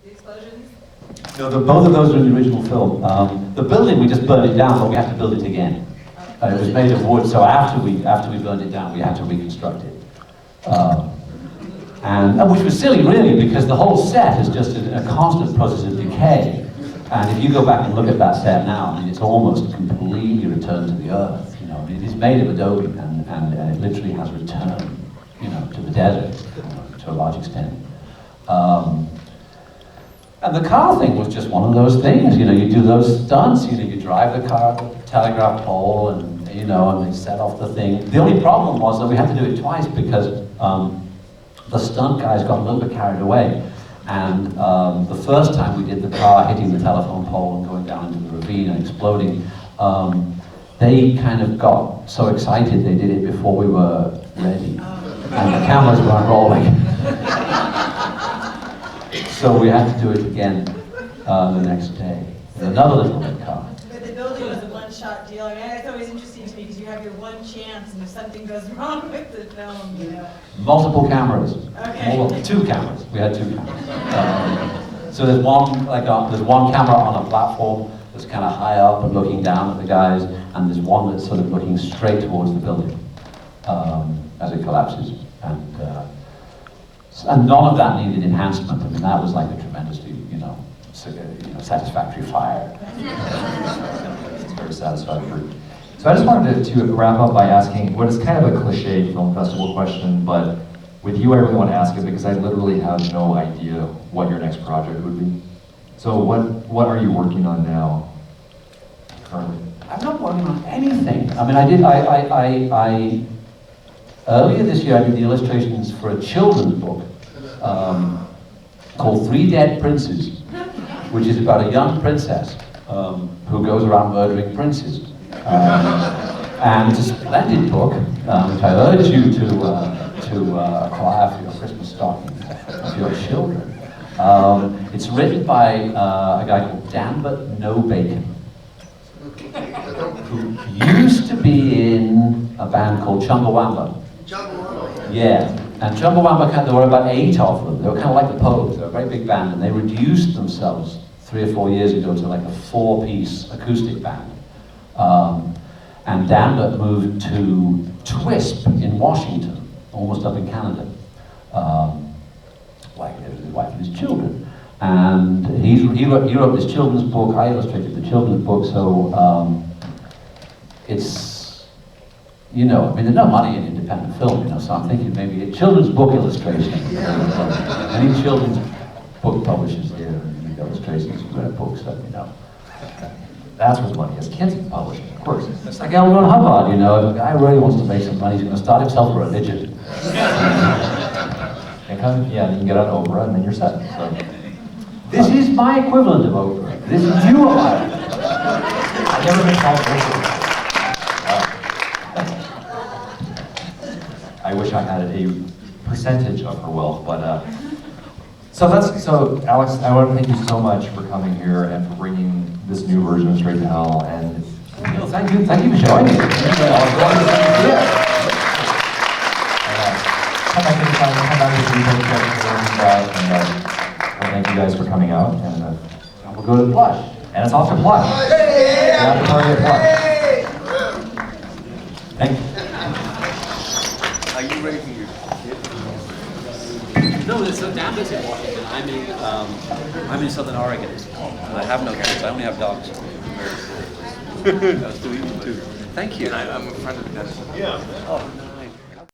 The explosions? No, both of those are in the original film. The building, we just burned it down, but we had to build it again. It was made of wood, so after we burned it down, we had to reconstruct it. And which was silly, really, because the whole set is just a constant process of decay. And if you go back and look at that set now, I mean, it's almost completely returned to the earth. You know, it is made of adobe, and it literally has returned, you know, to the desert, to a large extent. And the car thing was just one of those things. You know, you do those stunts. You know, you drive the car to the telegraph pole, and you know, and they set off the thing. The only problem was that we had to do it twice because the stunt guys got a little bit carried away. And the first time we did the car hitting the telephone pole and going down into the ravine and exploding, they kind of got so excited they did it before we were ready. And the cameras weren't rolling. So we had to do it again the next day in another little red car. But the building was a one-shot deal. I mean, it's always interesting to me because you have your one chance, and if something goes wrong with the film, you know. Multiple cameras. Okay. Well, 2 cameras. We had 2 cameras. So there's one camera on a platform that's kind of high up and looking down at the guys, and there's one that's sort of looking straight towards the building as it collapses. And none of that needed enhancement. I mean, that was like a tremendously, satisfactory fire. It's very satisfactory. So I just wanted to wrap up by asking what is kind of a cliche film festival question, but with you I really want to ask it because I literally have no idea what your next project would be. So what are you working on now, currently? I'm not working on anything. I mean, I earlier this year I did the illustrations for a children's book called 3 Dead Princes, which is about a young princess who goes around murdering princes. And it's a splendid book, which I urge you to acquire for your Christmas stocking for your children. It's written by a guy called Dan But No Bacon, who used to be in a band called Chumbawamba. Yeah, and Chumbawamba, there were about 8 of them. They were kind of like the Pogues. They were a very big band, and they reduced themselves 3 or 4 years ago to like a 4-piece acoustic band. And Dan moved to Twisp in Washington, almost up in Canada, like with his wife and his children. And he wrote this children's book. I illustrated the children's book, so it's, I mean, there's no money in independent film, so I'm thinking maybe a children's book illustration. Any children's book publishers here and need illustrations for their books, let me know. That's where the money is. Kids publishing, of course. It's like L. Ron Hubbard, if a guy really wants to make some money, he's going to start himself a religion. And you can get on Oprah and then you're set. So. This is my equivalent of Oprah. This is you are my Oprah. I've never been called Oprah. I wish I had a percentage of her wealth, but so Alex, I want to thank you so much for coming here and for bringing this new version of Straight to Hell. And thank you for showing me. Come back anytime. Come back with and thank you guys for coming out. And we'll go to the Plush. And it's off to Plush. Yeah, the party at Plush. Thank you. Are you raising your kids? No, so Dan lives in Washington. I'm in Southern Oregon. And I have no kids. I only have dogs. That's too easy too. Thank you. I'm a friend of Dennis. Yeah. Oh.